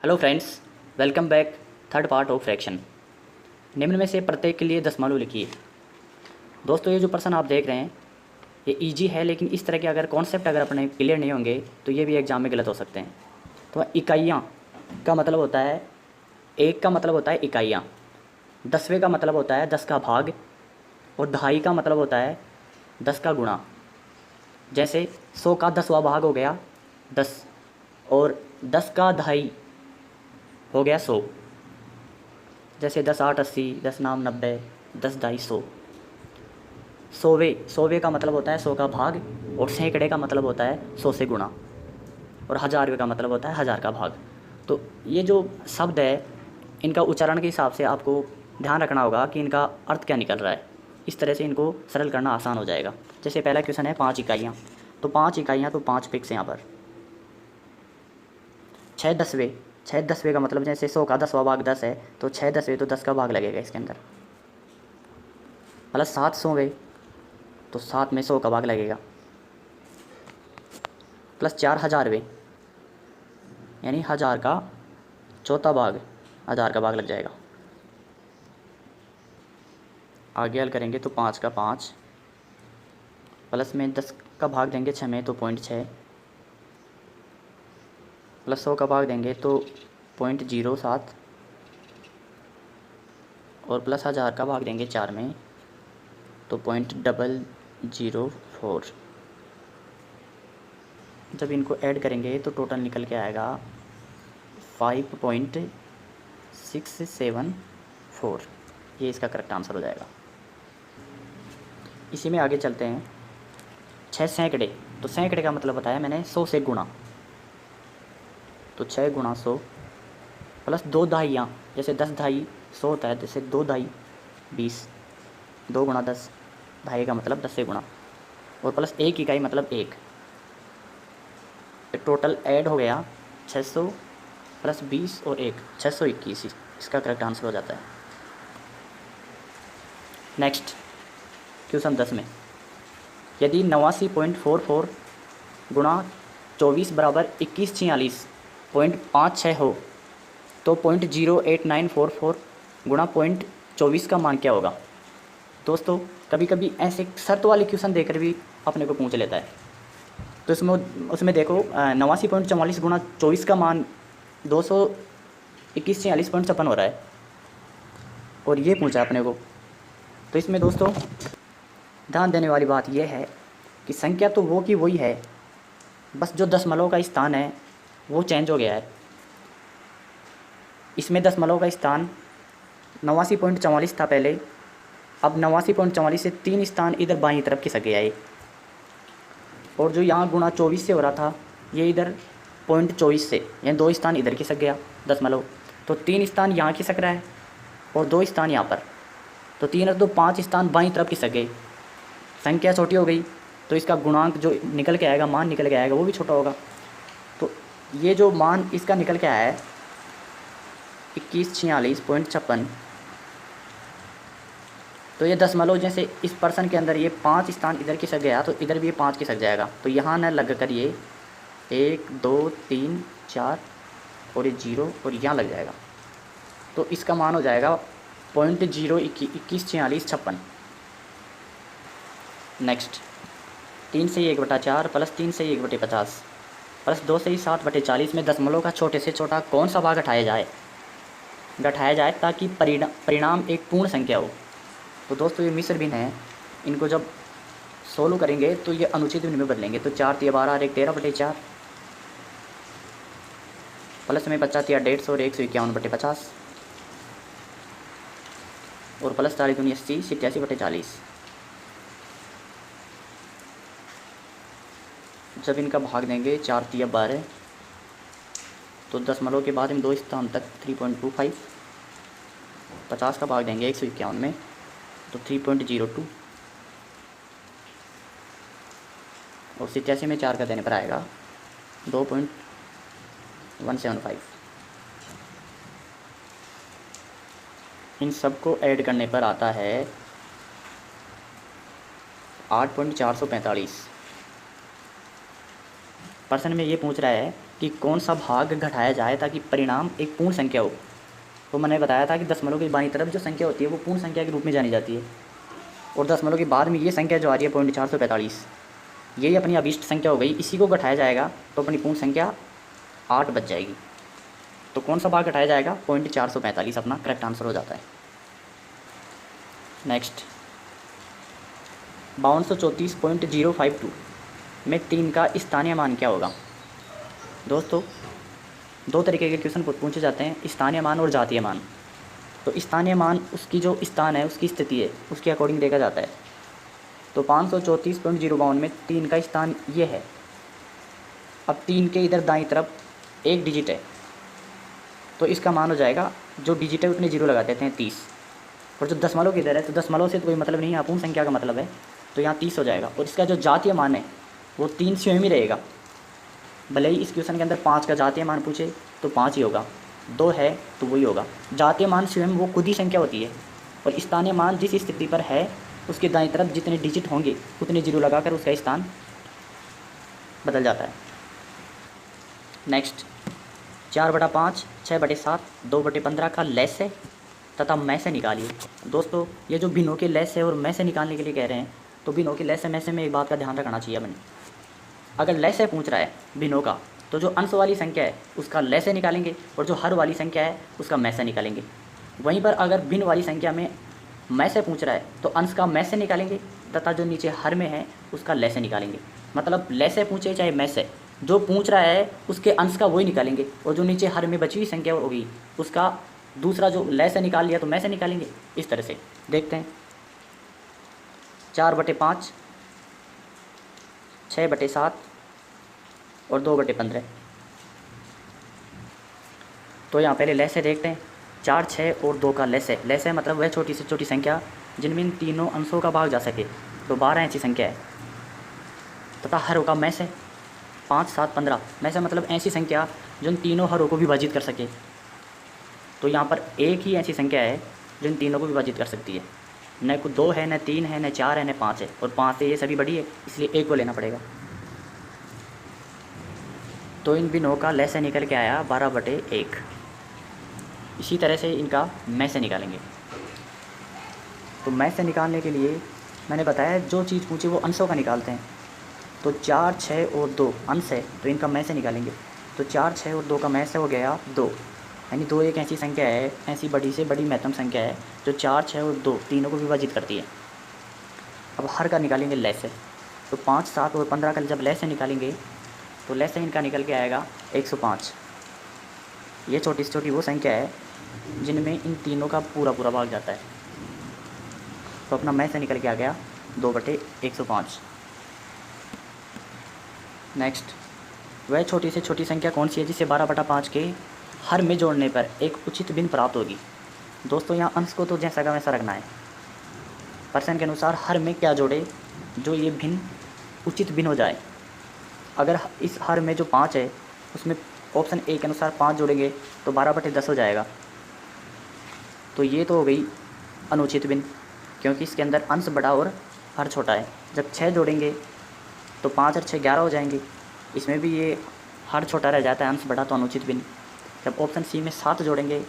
Hello friends, welcome back. Third part of fraction. निम्न में से प्रत्येक के लिए दशमलव लिखिए। दोस्तों, ये जो प्रश्न आप देख रहे हैं ये इजी है, लेकिन इस तरह के अगर कॉन्सेप्ट अगर अपने क्लियर नहीं होंगे तो ये भी एग्जाम में गलत हो सकते हैं। तो इकाइयाँ का मतलब होता है, एक का मतलब होता है इकाइयाँ, दसवें का मतलब होता है 10 का भाग, और दहाई का मतलब होता है 10 का गुणा। जैसे 100 का 10वां भाग हो गया 10, और 10 का दहाई हो गया 100। जैसे 10 8 80, 10 9 90, 10 दहाई 100। सौवे का मतलब होता है 100 का भाग, और सैकड़े का मतलब होता है 100 से गुणा, और हजारवे का मतलब होता है 1000 का भाग। तो ये जो शब्द है इनका उच्चारण के हिसाब से आपको ध्यान रखना होगा कि इनका अर्थ क्या निकल रहा है। इस तरह से इनको सरल करना आसान हो जाएगा। जैसे पहला क्वेश्चन है 5 इकाइयाँ, तो 5 इकाइयाँ तो 5 फिक्स यहाँ पर। 6 दसवें का मतलब जैसे 100 का 10वां भाग 10 है, तो 6 दसवें तो 10 का भाग लगेगा इसके अंदर। प्लस 7 100वें, तो 7 में 100 का भाग लगेगा। प्लस 4 हजारवें, यानी 1000 का चौथा भाग, 1000 का भाग लग जाएगा। आगे हल करेंगे तो 5 का 5, प्लस में 10 का भाग देंगे 6 में तो 0.6, प्लस 100 का भाग देंगे तो 0.07, और प्लस 1000 का भाग देंगे 4 में तो 0.004। जब इनको ऐड करेंगे तो टोटल निकल के आएगा 5.674। ये इसका करेक्ट आंसर हो जाएगा। इसी में आगे चलते हैं। 6 सैकड़े, तो सैकड़े का मतलब बताया मैंने 100 से गुणा, तो 6 गुणा 100, प्लस 2 दहाइयाँ, जैसे 10 दहाई 100 होता है, जैसे 2 दहाई 20, 2 गुणा 10, दहाई का मतलब 10 से गुणा, और प्लस 1 इकाई मतलब 1। टोटल ऐड हो गया 600 प्लस 20 और 1, 621। इसका करेक्ट आंसर हो जाता है। नेक्स्ट क्वेश्चन 10 में, यदि 89.44 गुणा 24 बराबर 2146.56 हो तो 0.08944 गुणा 0.24 का मान क्या होगा। दोस्तों, कभी कभी ऐसे शर्त वाले क्वेश्चन देकर भी अपने को पूछ लेता है। तो उसमें देखो 89.44 गुणा 24 का मान 221.46.56 हो रहा है, और ये पूछा अपने को। तो इसमें दोस्तों ध्यान देने वाली बात यह है कि संख्या तो वो की वही है, बस जो दशमलव का स्थान है वो चेंज हो गया है। इसमें दशमलव का स्थान 89.44 था पहले, अब 89.44 से 3 स्थान इधर बाईं तरफ खिसक गया है, और जो यहाँ गुणा 24 से हो रहा था ये इधर 0.24 से, यानी 2 स्थान इधर खिसक गया दशमलव। तो 3 स्थान यहाँ खिसक रहा है और 2 स्थान यहाँ पर, तो 3 और 2 5 स्थान बाईं तरफ खिसक गए। संख्या छोटी हो गई तो इसका गुणांक जो निकल के आएगा, मान निकल के आएगा, वो भी छोटा होगा। तो ये जो मान इसका निकल के आया है 2146.56, तो ये दशमलव जैसे इस पर्सन के अंदर ये 5 स्थान इधर खिसक गया तो इधर भी ये 5 खिसक जाएगा। तो यहाँ न लग कर ये 1 2 3 4 और ये 0 और यहाँ लग जाएगा, तो इसका मान हो जाएगा 0.0214656। नेक्स्ट 3 से 1/4 प्लस 3 से 1/50 प्लस 2 से 7/40 में दशमलव का छोटे से छोटा कौन सा भाग घटाया जाए ताकि परिणाम एक पूर्ण संख्या हो। तो दोस्तों ये मिश्र भिन्न है, इनको जब सोल्व करेंगे तो ये अनुचित भिन्न में बदलेंगे। तो 4 3 12 और 1 13/4, प्लस में 50 या 150 और 151/50, और प्लस 40 दूनी 80 87/40। जब इनका भाग देंगे 4 3 12, तो दशमलव के बाद हम 2 स्थान तक 3.25, 50 का भाग देंगे 151 में तो 3.02, और 87 में 4 का देने पर आएगा 2.175। इन सब को ऐड करने पर आता है 8.445। पर्सन में ये पूछ रहा है कि कौन सा भाग घटाया जाए ताकि परिणाम एक पूर्ण संख्या हो। तो मैंने बताया था कि दशमलव की बाईं तरफ जो संख्या होती है वो पूर्ण संख्या के रूप में जानी जाती है, और दशमलव के बाद में ये संख्या जो आ रही है 0.445, यही अपनी अभीष्ट संख्या हो गई। इसी को घटाया जाएगा तो अपनी पूर्ण संख्या 8 बच जाएगी। तो कौन सा भाग घटाया जाएगा? 0.445 अपना करेक्ट आंसर हो जाता है। नेक्स्ट 5234.052 में 3 का स्थानीय मान क्या होगा? दोस्तों, दो तरीके के क्वेश्चन पूछे जाते हैं, स्थानीय मान और जातीय मान। तो स्थानीय मान उसकी जो स्थान है, उसकी स्थिति है, उसके अकॉर्डिंग देखा जाता है। तो 534.052 में 3 का स्थान ये है। अब 3 के इधर दाईं तरफ एक डिजिट है, तो इसका मान हो जाएगा, जो डिजिट है उतने जीरो लगा देते हैं 30, और जो दशमलव की इधर है तो दशमलव से तो कोई मतलब नहीं है, अपूर्ण संख्या का मतलब है, तो यहाँ 30 हो जाएगा। और इसका जो जातीय मान है वो 3 स्वयं ही रहेगा। भले ही इस क्वेश्चन के अंदर 5 का जातीय मान पूछे तो 5 ही होगा, 2 है तो वही होगा। जातीय मान स्वयं वो खुद ही संख्या होती है, और स्थानीय मान जिस स्थिति पर है उसके दाईं तरफ जितने डिजिट होंगे उतने जीरो लगाकर उसका स्थान बदल जाता है। नेक्स्ट 4/5, 6/7, 2/15 का लैस है तथा मैं से निकालिए। दोस्तों, ये जो भिन्नों के लैस है और मैं से निकालने के लिए कह रहे हैं, तो भिन्नों के लैस है मैं से में एक बात का ध्यान रखना चाहिए अपने। अगर लैस है पूछ रहा है भिन्नों का, तो जो अंश वाली संख्या है उसका लैस से निकालेंगे, और जो हर वाली संख्या है उसका मैं से निकालेंगे। वहीं पर अगर भिन्न वाली संख्या में मैं से पूछ रहा है तो अंश का मैं से निकालेंगे, तथा जो नीचे हर में है उसका लैस से निकालेंगे। मतलब लैस से पूछे चाहे मैं से, जो पूछ रहा है उसके अंश का वही निकालेंगे, और जो नीचे हर में बची हुई संख्या होगी उसका दूसरा जो लैस से निकाल लिया तो मैं से निकालेंगे। इस तरह से देखते हैं। 4/5, 6/7 और 2/15। तो यहाँ पहले लैस से देखते हैं। 4, 6 और 2 का लैस है। लैस है मतलब वह छोटी से छोटी संख्या जिनमें इन तीनों अंशों का भाग जा सके। तो 12 ऐसी संख्या है, तथा हर का मैस है 5, 7, 15। मैस है मतलब ऐसी संख्या जो इन तीनों हरों को विभाजित कर सके। तो यहाँ पर एक ही ऐसी संख्या है जो इन तीनों को विभाजित कर सकती है। न को 2 है, न 3 है, न 4 है, न 5 है, और 5 से ये सभी बड़ी है, इसलिए एक को लेना पड़ेगा। तो इन बिनों का लैस से निकल के आया 12/1। इसी तरह से इनका मैं से निकालेंगे। तो मैं से निकालने के लिए मैंने बताया जो चीज़ पूछी वो अंशों का निकालते हैं। तो 4, 6 और 2 अंश है, तो इनका मैं से निकालेंगे। तो 4, 6 और 2 का मैं से हो गया 2, यानी 2 एक ऐसी संख्या है, ऐसी बड़ी से बड़ी महत्तम संख्या है जो 4, 6 और 2 तीनों को विभाजित करती है। अब हर का निकालेंगे लैस से। तो 5, 7 और 15 का जब लैस से निकालेंगे तो लैस से इनका निकल के आएगा 105। ये छोटी से छोटी वो संख्या है जिनमें इन तीनों का पूरा पूरा भाग जाता है। तो अपना मैं से निकल के आ गया 2/105। नेक्स्ट, वह छोटी से छोटी संख्या कौन सी है जिसे 12/5 के हर में जोड़ने पर एक उचित भिन्न प्राप्त होगी? दोस्तों, यहाँ अंश को तो जैसा का वैसा रखना है। प्रश्न के अनुसार हर में क्या जोड़े जो ये भिन्न उचित भिन्न हो जाए। अगर इस हर में जो 5 है उसमें ऑप्शन ए के अनुसार 5 जोड़ेंगे तो 12/10 हो जाएगा। तो ये तो हो गई अनुचित भिन्न, क्योंकि इसके अंदर अंश बड़ा और हर छोटा है। जब 6 जोड़ेंगे तो 5 और 6 11 हो जाएंगे, इसमें भी ये हर छोटा रह जाता है, अंश बड़ा, तो अनुचित भिन्न। जब ऑप्शन सी में 7 जोड़ेंगे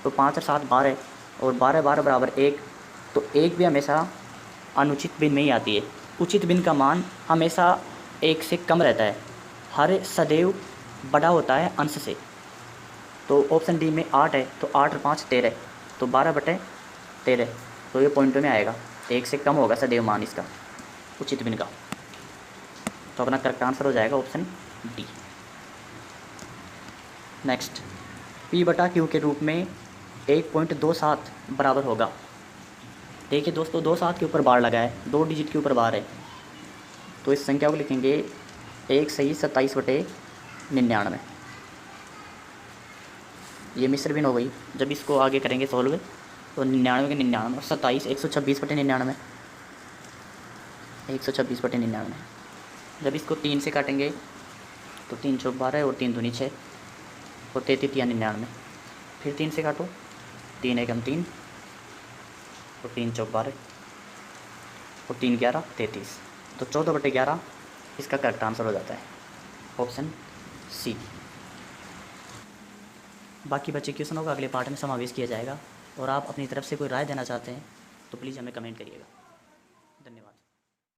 तो 5 और 7 12, और 12, 12 बराबर 1, तो 1 भी हमेशा अनुचित भिन्न में ही आती है। उचित भिन्न का मान हमेशा 1 से कम रहता है, हर सदैव बड़ा होता है अंश से। तो ऑप्शन डी में 8 है, तो 8 और 5 13, तो 12/13, तो ये पॉइंटों में आएगा। 1 से कम होगा सदैव मान इसका उचित भिन्न का। तो अपना करेक्ट आंसर हो जाएगा ऑप्शन डी। नेक्स्ट, P/Q के रूप में 1.27 बराबर होगा। देखिए दोस्तों, 27 के ऊपर बार लगा है, 2 डिजिट के ऊपर बार है, तो इस संख्या को लिखेंगे 1 सही 27/99। ये मिश्र भिन्न हो गई। जब इसको आगे करेंगे सॉल्व तो 99 के 99 और 27 126/99, 126/99। जब इसको 3 से काटेंगे तो 3 चौक 12 और 3 दूनी 6 और 33 या 99। फिर 3 से काटो, 3 एकम 3 और 3 चौक 12 और 3 11 33, तो 14/11 इसका करेक्ट आंसर हो जाता है ऑप्शन सी। बाकी बचे क्वेश्चनों का अगले पार्ट में समावेश किया जाएगा। और आप अपनी तरफ से कोई राय देना चाहते हैं तो प्लीज़ हमें कमेंट करिएगा। धन्यवाद।